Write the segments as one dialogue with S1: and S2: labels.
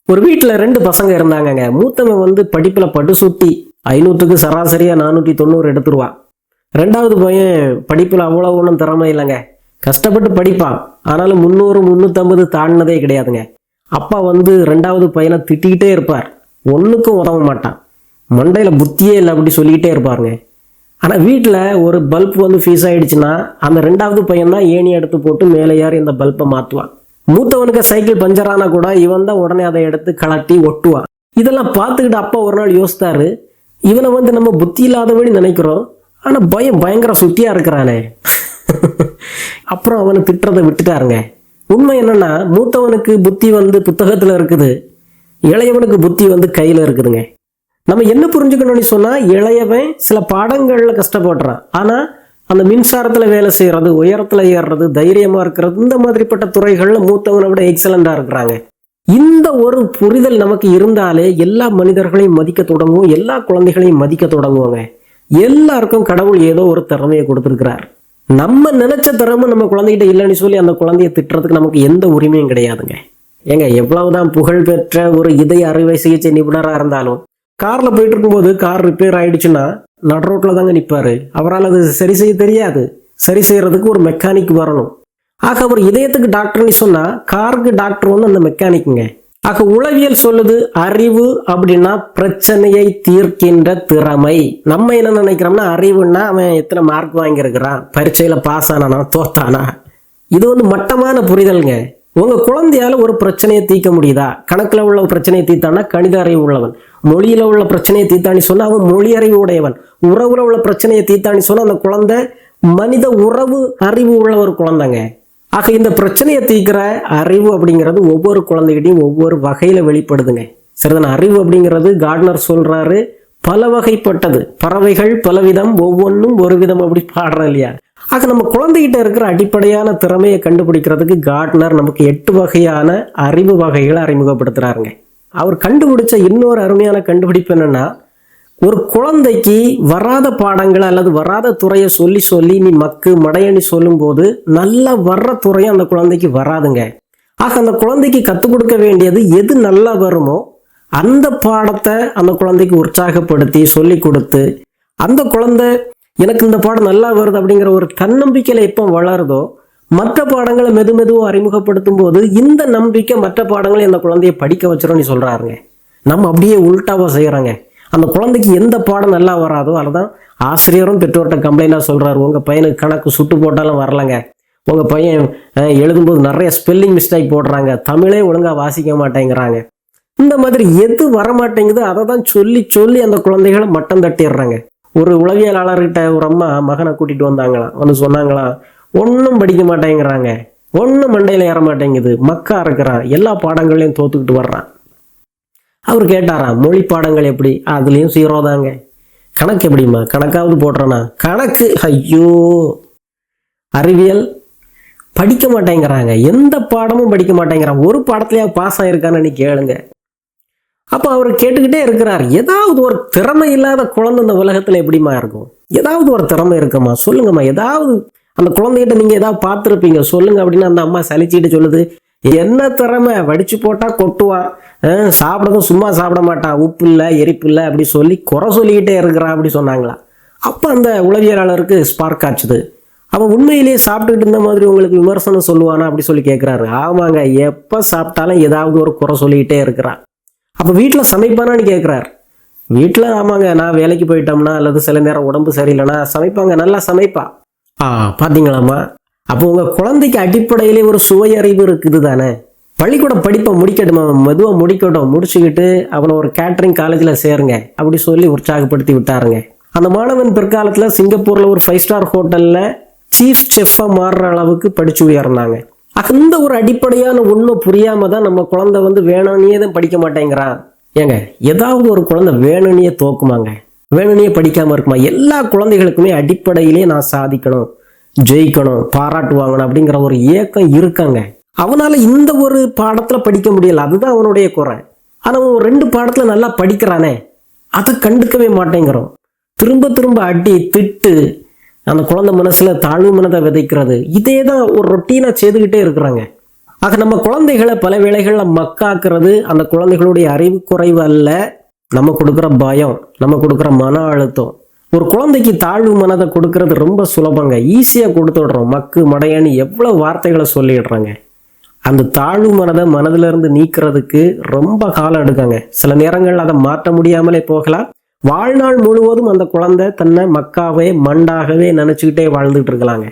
S1: ஒரு வீட்டில் 2 பசங்க இருந்தாங்கங்க. மூத்தவன் வந்து படிப்பில் பட்டு சுட்டி 500க்கு சராசரியாக 490 எடுத்துருவான். 2வது பையன் படிப்பில் அவ்வளோ ஒன்றும் திறமை இல்லைங்க. கஷ்டப்பட்டு படிப்பான், ஆனாலும் 300 350 தாண்டினதே கிடையாதுங்க. அப்பா வந்து 2வது பையனை திட்டிக்கிட்டே இருப்பார். ஒன்றுக்கும் உதவ மாட்டான், மண்டையில் புத்தியே இல்லை அப்படி சொல்லிக்கிட்டே இருப்பாருங்க. ஆனால் வீட்டில் ஒரு பல்ப் வந்து ஃபீஸ் ஆகிடுச்சுன்னா அந்த 2வது பையன் தான் ஏணி எடுத்து போட்டு மேலே ஏறி இந்த பல்பை மாற்றுவான். மூத்தவனுக்கு சைக்கிள் பஞ்சர் ஆனால் கூட இவன் தான் உடனே அதை எடுத்து கலட்டி ஒட்டுவான். இதெல்லாம் பார்த்துக்கிட்டு அப்பா ஒரு நாள் யோசித்தாரு, இவனை வந்து நம்ம புத்தி இல்லாதபடி நினைக்கிறோம், ஆனால் பயங்கர சுட்டியாக இருக்கிறானே. அப்புறம் அவனை திட்டுறதை விட்டுட்டாருங்க. உண்மை என்னன்னா, மூத்தவனுக்கு புத்தி வந்து புத்தகத்தில் இருக்குது, இளையவனுக்கு புத்தி வந்து கையில் இருக்குதுங்க. நம்ம என்ன புரிஞ்சுக்கணும்னு சொன்னால், இளையவன் சில பாடங்களில் கஷ்டப்படுறான், ஆனால் அந்த மின்சாரத்தில் வேலை செய்கிறது, உயரத்தில் ஏறுறது, தைரியமாக இருக்கிறது, இந்த மாதிரிப்பட்ட துறைகளில் மூத்தவனை விட எக்ஸலண்டாக இருக்கிறாங்க. இந்த ஒரு புரிதல் நமக்கு இருந்தாலே எல்லா மனிதர்களையும் மதிக்க தொடங்குவோம், எல்லா குழந்தைகளையும் மதிக்க தொடங்குவாங்க. எல்லாருக்கும் கடவுள் ஏதோ ஒரு திறமையை கொடுத்துருக்கிறார். நம்ம நினைச்ச திறமை நம்ம குழந்தைகிட்ட இல்லைன்னு சொல்லி அந்த குழந்தைய திட்டுறதுக்கு நமக்கு எந்த உரிமையும் கிடையாதுங்க. ஏங்க, எவ்வளவுதான் புகழ் பெற்ற ஒரு இதய அறுவை சிகிச்சை நிபுணராக இருந்தாலும் காரில் போயிட்டு இருக்கும்போது கார் ரிப்பேர் ஆயிடுச்சுன்னா நடு ரோட்டில் தாங்க நிற்பாரு. அவரால் அது சரி செய்ய தெரியாது. சரி செய்யறதுக்கு ஒரு மெக்கானிக் வரணும். ஆக அவர் இதயத்துக்கு டாக்டர்னு சொன்னால் காருக்கு டாக்டர் வந்து அந்த மெக்கானிக்குங்க. ஆக உளவியல் சொல்லுது, அறிவு அப்படின்னா பிரச்சனையை தீர்க்கின்ற திறமை. நம்ம என்ன நினைக்கிறோம்னா, அறிவுன்னா அவன் எத்தனை மார்க் வாங்கியிருக்கிறான், பரீட்சையில் பாஸ் ஆனானா தோத்தானா. இது வந்து மட்டமான புரிதல்ங்க. உங்கள் குழந்தையால் ஒரு பிரச்சனையை தீர்க்க முடியுதா? கணக்கில் உள்ள பிரச்சனையை தீர்த்தானா கணித அறிவு உள்ளவன், மொழியில் உள்ள பிரச்சனையை தீர்த்தானி சொன்னால் அவன் மொழி அறிவு உடையவன், உறவுல உள்ள பிரச்சனையை தீர்த்தானி சொன்னால் அந்த குழந்தை மனித உறவு அறிவு உள்ள ஒரு குழந்தைங்க. ஆக இந்த பிரச்சனையை தீர்க்கிற அறிவு அப்படிங்கிறது ஒவ்வொரு குழந்தைகிட்டையும் ஒவ்வொரு வகையில் வெளிப்படுதுங்க. சரிதான? அறிவு அப்படிங்கிறது கார்ட்னர் சொல்கிறாரு, பல வகைப்பட்டது, பறவைகள் பலவிதம், ஒவ்வொன்றும் ஒரு விதம் அப்படி பாடுறோம் இல்லையா? ஆக நம்ம குழந்தைகிட்ட இருக்கிற அடிப்படையான திறமையை கண்டுபிடிக்கிறதுக்கு கார்ட்னர் நமக்கு 8 வகையான அறிவு வகைகளை அறிமுகப்படுத்துறாருங்க. அவர் கண்டுபிடிச்ச இன்னொரு அருமையான கண்டுபிடிப்பு என்னன்னா, ஒரு குழந்தைக்கு வராத பாடங்களை அல்லது வராத துறையை சொல்லி சொல்லி நீ மக்கு மடையணி சொல்லும் போது நல்லா வர்ற துறையும் அந்த குழந்தைக்கு வராதுங்க. ஆக அந்த குழந்தைக்கு கற்றுக் கொடுக்க வேண்டியது எது நல்லா வருமோ அந்த பாடத்தை அந்த குழந்தைக்கு உற்சாகப்படுத்தி சொல்லி கொடுத்து, அந்த குழந்தை எனக்கு இந்த பாடம் நல்லா வருது அப்படிங்கிற ஒரு தன்னம்பிக்கையில் எப்போ வளருதோ மற்ற பாடங்களை மெதுவாக அறிமுகப்படுத்தும் போது இந்த நம்பிக்கை மற்ற பாடங்களை அந்த குழந்தைய படிக்க வச்சிரோன்னு சொல்கிறாருங்க. நம்ம அப்படியே உள்டாவாக செய்கிறாங்க. அந்த குழந்தைக்கு எந்த பாடம் நல்லா வராதோ அதுதான் ஆசிரியரும் பெற்றோர்கிட்ட கம்ப்ளைண்டாக சொல்கிறாரு, உங்கள் பையனுக்கு கணக்கு சுட்டு போட்டாலும் வரலைங்க, உங்கள் பையன் எழுதும்போது நிறைய ஸ்பெல்லிங் மிஸ்டேக் போடுறாங்க, தமிழே ஒழுங்காக வாசிக்க மாட்டேங்கிறாங்க. இந்த மாதிரி எது வரமாட்டேங்குது அதை தான் சொல்லி சொல்லி அந்த குழந்தைகளை மட்டம் தட்டிடுறாங்க. ஒரு உளவியலாளர்கிட்ட ஒரு அம்மா மகனை கூட்டிகிட்டு வந்தாங்களாம். வந்து சொன்னாங்களாம், ஒன்றும் படிக்க மாட்டேங்கிறாங்க, ஒன்றும் மண்டையில் ஏற மாட்டேங்குது, மக்கா இருக்கிறான், எல்லா பாடங்களையும் தோத்துக்கிட்டு வர்றான். அவர் கேட்டாராம், மொழி பாடங்கள் எப்படி? அதுலேயும் 0 தாங்க. கணக்கு எப்படிம்மா? கணக்காவது போடுறேன்னா? கணக்கு ஐயோ. அறிவியல் படிக்க மாட்டேங்கிறாங்க, எந்த பாடமும் படிக்க மாட்டேங்கிறான், ஒரு பாடத்துலையா பாஸ் ஆகிருக்கான்னு நீ கேளுங்க. அப்போ அவர் கேட்டுக்கிட்டே இருக்கிறார், ஏதாவது ஒரு திறமை இல்லாத குழந்தை இந்த உலகத்தில் எப்படிமா இருக்கும்? ஏதாவது ஒரு திறமை இருக்குமா? சொல்லுங்கம்மா, ஏதாவது அந்த குழந்தைகிட்ட நீங்கள் ஏதாவது பார்த்துருப்பீங்க, சொல்லுங்க அப்படின்னு அந்த அம்மா சலிச்சுக்கிட்டு சொல்லுது. என்ன திறமை? வடிச்சு போட்டால் கொட்டுவான், சாப்பிடவும் சும்மா சாப்பிட மாட்டான், உப்பு இல்லை எரிப்பு இல்லை அப்படி சொல்லி குறை சொல்லிக்கிட்டே இருக்கிறான் அப்படி சொன்னாங்களா. அப்போ அந்த உளவியலாளருக்கு ஸ்பார்க் ஆச்சுது. அவன் உண்மையிலேயே சாப்பிட்டுக்கிட்டு இருந்த மாதிரி உங்களுக்கு விமர்சனம் சொல்லுவானா அப்படி சொல்லி கேட்குறாரு. ஆமாங்க, எப்போ சாப்பிட்டாலும் ஏதாவது ஒரு குறை சொல்லிக்கிட்டே இருக்கிறான். அப்போ வீட்டில் சமைப்பானான்னு கேட்குறாரு. வீட்டில் ஆமாங்க, நான் வேலைக்கு போயிட்டோம்னா அல்லது சில நேரம் உடம்பு சரியில்லைன்னா சமைப்பாங்க, நல்லா சமைப்பா. பார்த்தீங்களாம்மா, அப்போ உங்கள் குழந்தைக்கு அடிப்படையிலே ஒரு சுவை அறிவு இருக்குது தானே. பள்ளிக்கூடம் படிப்பை முடிக்கட்டுமா, மெதுவாக முடிக்கட்டும், முடிச்சுக்கிட்டு அவனை ஒரு கேட்ரிங் காலேஜில் சேருங்க அப்படி சொல்லி உற்சாகப்படுத்தி விட்டாருங்க. அந்த மாணவன் பிற்காலத்தில் சிங்கப்பூரில் ஒரு 5 ஸ்டார் ஹோட்டலில் சீஃப் செஃப்பாக மாறுற அளவுக்கு படித்து உயர்ந்தாங்க. அந்த ஒரு அடிப்படையான உண்மை புரியாம தான் நம்ம குழந்தை வந்து வேணும்னே தான் படிக்க மாட்டேங்கிறான். ஏங்க, ஏதாவது ஒரு குழந்தை வேணும்னே தோக்குமாங்க? வேணும்னே படிக்காம இருக்குமா? எல்லா குழந்தைகளுக்குமே அடிப்படையிலே நான் சாதிக்கணும், ஜெயிக்கணும், பாராட்டு வாங்கணும் அப்படிங்கிற ஒரு ஏக்கம் இருக்காங்க. அவனால இந்த ஒரு பாடத்துல படிக்க முடியல, அதுதான் அவனுடைய குறை. ஆனா அவன் 2 பாடத்துல நல்லா படிக்கிறானே, அதை கண்டுக்கவே மாட்டேங்கிறோம். திரும்ப திரும்ப அடி திட்டு அந்த குழந்தை மனசுல தாழ்வு மனதை விதைக்கிறது, இதே தான் ஒரு ரொட்டீனா செய்துக்கிட்டே இருக்கிறாங்க. ஆக நம்ம குழந்தைகளை பல வேளைகளில் மக்காக்குறது அந்த குழந்தைகளுடைய அறிவு குறைவு அல்ல, நம்ம கொடுக்குற பயம், நம்ம கொடுக்குற மன அழுத்தம். ஒரு குழந்தைக்கு தாழ்வு மனதை கொடுக்கறது ரொம்ப சுலபங்க, ஈஸியாக கொடுத்துடுறோம். மக்கு மடையான்னு எவ்வளோ வார்த்தைகளை சொல்லிடுறாங்க. அந்த தாழ்வு மனதை மனதிலிருந்து நீக்கிறதுக்கு ரொம்ப காலம் எடுக்காங்க. சில நேரங்கள் அதை மாற்ற முடியாமலே போகலாம். வாழ்நாள் முழுவதும் அந்த குழந்தை தன்னை மக்காவே மண்டாகவே நினச்சிக்கிட்டே வாழ்ந்துட்டு இருக்கலாங்க.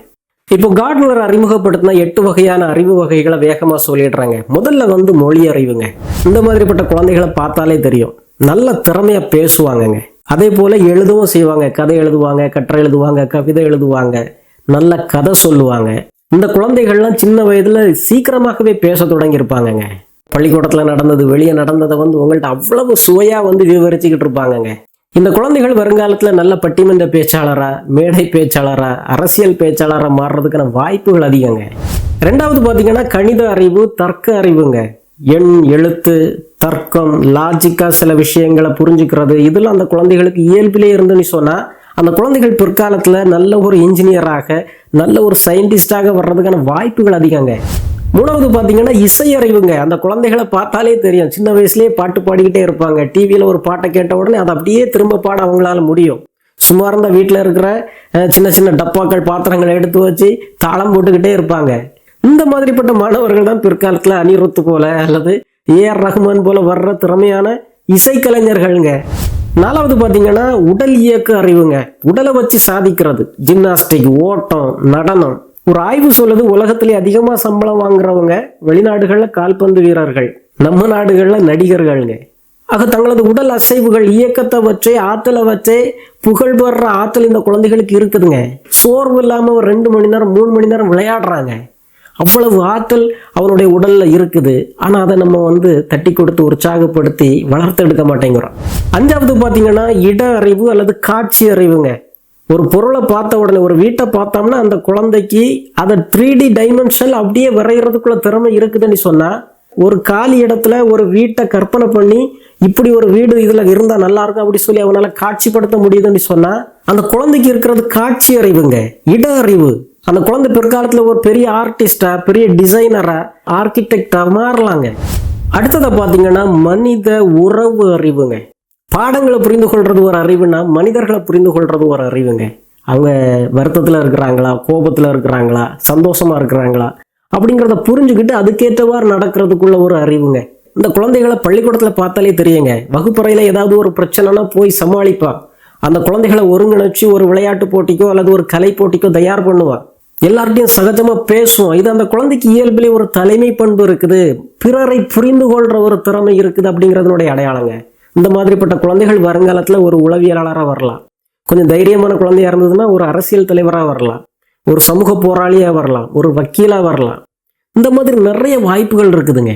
S1: இப்போ கார்ட்னர் அறிமுகப்படுத்தின 8 வகையான அறிவு வகைகளை வேகமாக சொல்லிடுறாங்க. முதல்ல மொழி அறிவுங்க. இந்த மாதிரிப்பட்ட குழந்தைகளை பார்த்தாலே தெரியும், நல்ல திறமையாக பேசுவாங்கங்க. அதே போல் எழுதவும் செய்வாங்க. கதை எழுதுவாங்க, கட்டுரை எழுதுவாங்க, கவிதை எழுதுவாங்க, நல்ல கதை சொல்லுவாங்க. இந்த குழந்தைகள்லாம் சின்ன வயதில் சீக்கிரமாகவே பேச தொடங்கியிருப்பாங்கங்க. பள்ளிக்கூடத்தில் நடந்தது, வெளியே நடந்ததை உங்கள்கிட்ட அவ்வளவு சுவையாக விவரிச்சுக்கிட்டு இருப்பாங்கங்க. இந்த குழந்தைகள் வருங்காலத்தில் நல்ல பட்டிமன்ற பேச்சாளரா, மேடை பேச்சாளரா, அரசியல் பேச்சாளரா மாறுறதுக்கான வாய்ப்புகள் அதிகங்க. ரெண்டாவது பார்த்தீங்கன்னா கணித அறிவு, தர்க்க அறிவுங்க. எண், எழுத்து, தர்க்கம், லாஜிக்கா சில விஷயங்களை புரிஞ்சுக்கிறது, இதெல்லாம் அந்த குழந்தைகளுக்கு இயல்பிலே இருந்துன்னு சொன்னால் அந்த குழந்தைகள் பிற்காலத்தில் நல்ல ஒரு இன்ஜினியராக, நல்ல ஒரு சயின்டிஸ்டாக வர்றதுக்கான வாய்ப்புகள் அதிகங்க. மூணாவது பார்த்தீங்கன்னா இசை அறிவுங்க. அந்த குழந்தைகளை பார்த்தாலே தெரியும், சின்ன வயசுலேயே பாட்டு பாடிக்கிட்டே இருப்பாங்க. டிவியில் ஒரு பாட்டை கேட்ட உடனே அதை அப்படியே திரும்ப பாட அவங்களால முடியும். சும்மா இருந்தால் வீட்டில் இருக்கிற சின்ன சின்ன டப்பாக்கள், பாத்திரங்களை எடுத்து வச்சு தாளம் போட்டுக்கிட்டே இருப்பாங்க. இந்த மாதிரிப்பட்ட மாணவர்கள் தான் பிற்காலத்தில் அனிருத் போல அல்லது ஏஆர் ரஹ்மான் போல வர்ற திறமையான இசைக்கலைஞர்கள்ங்க. நாலாவது பார்த்தீங்கன்னா உடல் இயக்க அறிவுங்க. உடலை வச்சு சாதிக்கிறது, ஜிம்னாஸ்டிக், ஓட்டம், நடனம். ஒரு ஆய்வு சொல்லுது, உலகத்திலே அதிகமாக சம்பளம் வாங்குறவங்க வெளிநாடுகளில் கால்பந்து வீரர்கள், நம்ம நாடுகளில் நடிகர்கள்ங்க. ஆக தங்களது உடல் அசைவுகள், இயக்கத்தை வச்சே, ஆற்றலை வச்சே புகழ் பெற ஆற்றல் இந்த குழந்தைகளுக்கு இருக்குதுங்க. சோர்வு இல்லாமல் ஒரு 2 மணி நேரம் 3 மணி நேரம் விளையாடுறாங்க. அவ்வளவு ஆற்றல் அவனுடைய உடல்ல இருக்குது. ஆனால் அதை நம்ம தட்டி கொடுத்து உற்சாகப்படுத்தி வளர்த்தெடுக்க மாட்டேங்கிறோம். அஞ்சாவது பார்த்தீங்கன்னா இட அறிவு அல்லது காட்சி அறிவுங்க. ஒரு பொருளை பார்த்த உடனே, ஒரு வீட்டை பார்த்தோம்னா அந்த குழந்தைக்கு அதை 3D டைமென்ஷன் அப்படியே வரைகிறதுக்குள்ள திறமை இருக்குதுன்னு சொன்னால், ஒரு காலி இடத்துல ஒரு வீட்டை கற்பனை பண்ணி இப்படி ஒரு வீடு இதில் இருந்தால் நல்லா இருக்கும் அப்படி சொல்லி அவனால் காட்சிப்படுத்த முடியுதுன்னு சொன்னால் அந்த குழந்தைக்கு இருக்கிறது காட்சி அறிவுங்க, இட அறிவு. அந்த குழந்தை பிற்காலத்தில் ஒரு பெரிய ஆர்டிஸ்டா, பெரிய டிசைனரா, ஆர்கிடெக்டா மாறலாங்க. அடுத்ததை பார்த்தீங்கன்னா மனித உறவு அறிவுங்க. பாடங்களை புரிந்து கொள்றது ஒரு அறிவுனா, மனிதர்களை புரிந்து கொள்றது ஒரு அறிவுங்க. அவங்க வருத்தத்தில் இருக்கிறாங்களா, கோபத்தில் இருக்கிறாங்களா, சந்தோஷமா இருக்கிறாங்களா அப்படிங்கிறத புரிஞ்சுக்கிட்டு அதுக்கேற்றவாறு நடக்கிறதுக்குள்ள ஒரு அறிவுங்க. இந்த குழந்தைகளை பள்ளிக்கூடத்தில் பார்த்தாலே தெரியுங்க, வகுப்பறையில் ஏதாவது ஒரு பிரச்சனைனா போய் சமாளிப்பான். அந்த குழந்தைகளை ஒருங்கிணைச்சு ஒரு விளையாட்டு போட்டிக்கோ அல்லது ஒரு கலை போட்டிக்கோ தயார் பண்ணுவான். எல்லார்ட்டையும் சகஜமாக பேசுவோம். இது அந்த குழந்தைக்கு இயல்பிலே ஒரு தலைமை பண்பு இருக்குது, பிறரை புரிந்து கொள்ற ஒரு திறமை இருக்குது அப்படிங்கிறதுனுடைய அடையாளங்க. இந்த மாதிரிப்பட்ட குழந்தைகள் வருங்காலத்தில் ஒரு உளவியலாளராக வரலாம். கொஞ்சம் தைரியமான குழந்தையா இருந்ததுன்னா ஒரு அரசியல் தலைவராக வரலாம், ஒரு சமூக போராளியாக வரலாம், ஒரு வக்கீலாக வரலாம். இந்த மாதிரி நிறைய வாய்ப்புகள் இருக்குதுங்க.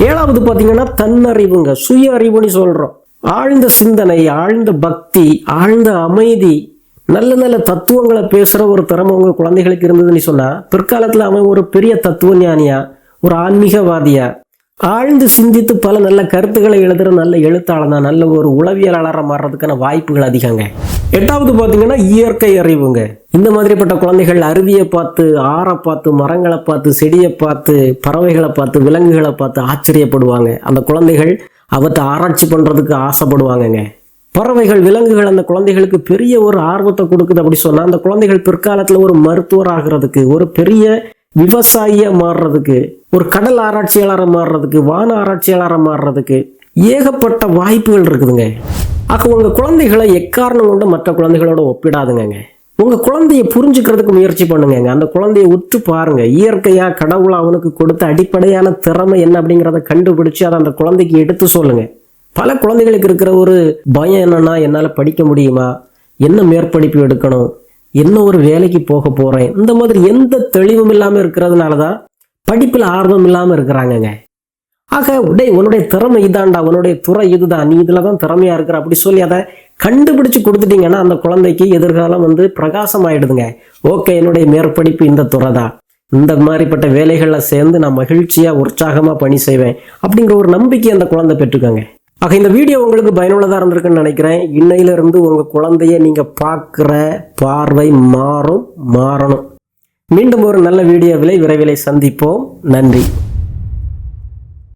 S1: ஏழாவது பார்த்தீங்கன்னா தன்னறிவுங்க, சுய அறிவுன்னு சொல்கிறோம். ஆழ்ந்த சிந்தனை, ஆழ்ந்த பக்தி, ஆழ்ந்த அமைதி, நல்ல நல்ல தத்துவங்களை பேசுகிற ஒரு திறமை உங்கள் குழந்தைகளுக்கு இருந்ததுன்னு சொன்னால் பிற்காலத்தில் அவன் ஒரு பெரிய தத்துவ ஞானியா, ஒரு ஆன்மீகவாதியா, ஆழ்ந்து சிந்தித்து பல நல்ல கருத்துக்களை எழுதுகிற நல்ல எழுத்தாளனா, நல்ல ஒரு உளவியலாளராக மாறுறதுக்கான வாய்ப்புகள் அதிகங்க. எட்டாவது பார்த்தீங்கன்னா இயற்கை அறிவுங்க. இந்த மாதிரிப்பட்ட குழந்தைகள் அருவியை பார்த்து, ஆறை பார்த்து, மரங்களை பார்த்து, செடியை பார்த்து, பறவைகளை பார்த்து, விலங்குகளை பார்த்து ஆச்சரியப்படுவாங்க. அந்த குழந்தைகள் அவற்றை ஆராய்ச்சி பண்ணுறதுக்கு ஆசைப்படுவாங்கங்க. பறவைகள், விலங்குகள் அந்த குழந்தைகளுக்கு பெரிய ஒரு ஆர்வத்தை கொடுக்குது. அப்படி சொன்னால் அந்த குழந்தைகள் பிற்காலத்தில் ஒரு மருத்துவர் ஆகிறதுக்கு, ஒரு பெரிய விவசாயியாக மாறுறதுக்கு, ஒரு கடல் ஆராய்ச்சியாளராக மாறுறதுக்கு, வான ஆராய்ச்சியாளராக மாறுறதுக்கு ஏகப்பட்ட வாய்ப்புகள் இருக்குதுங்க. ஆக உங்கள் குழந்தைகளை எக்காரணம் கொண்டு மற்ற குழந்தைகளோட ஒப்பிடாதுங்க. உங்கள் குழந்தைய புரிஞ்சுக்கிறதுக்கு முயற்சி பண்ணுங்க. அந்த குழந்தைய உற்று பாருங்க. இயற்கையாக கடவுள் அவனுக்கு கொடுத்த அடிப்படையான திறமை என்ன அப்படிங்கிறத கண்டுபிடிச்சு அதை அந்த குழந்தைக்கு எடுத்து சொல்லுங்க. பல குழந்தைகளுக்கு இருக்கிற ஒரு பயம் என்னன்னா, என்னால் படிக்க முடியுமா, என்ன மேற்படிப்பு எடுக்கணும், என்ன ஒரு வேலைக்கு போக போகிறேன், இந்த மாதிரி எந்த தெளிவும் இல்லாமல் இருக்கிறதுனால தான் படிப்பில் ஆர்வம் இல்லாமல் இருக்கிறாங்கங்க. ஆக உன்னுடைய திறமை இதாண்டா, உன்னுடைய துறை இதுதான், நீ இதில் தான் திறமையாக இருக்கிற அப்படி சொல்லி அதை கண்டுபிடிச்சு கொடுத்துட்டீங்கன்னா அந்த குழந்தைக்கு எதிர்காலம் பிரகாசம் ஆயிடுதுங்க. ஓகே, என்னுடைய மேற்படிப்பு இந்த துறை தான், இந்த மாதிரிப்பட்ட வேலைகளில் சேர்ந்து நான் மகிழ்ச்சியாக உற்சாகமாக பணி செய்வேன் அப்படிங்கிற ஒரு நம்பிக்கை அந்த குழந்தை பெற்றுக்கோங்க. ஆக இந்த வீடியோ உங்களுக்கு பயனுள்ளதாக இருந்திருக்குன்னு நினைக்கிறேன். இன்னையிலிருந்து உங்கள் குழந்தைய நீங்கள் பார்க்குற பார்வை மாறணும். மீண்டும் ஒரு நல்ல வீடியோவில் விரைவில் சந்திப்போம். நன்றி.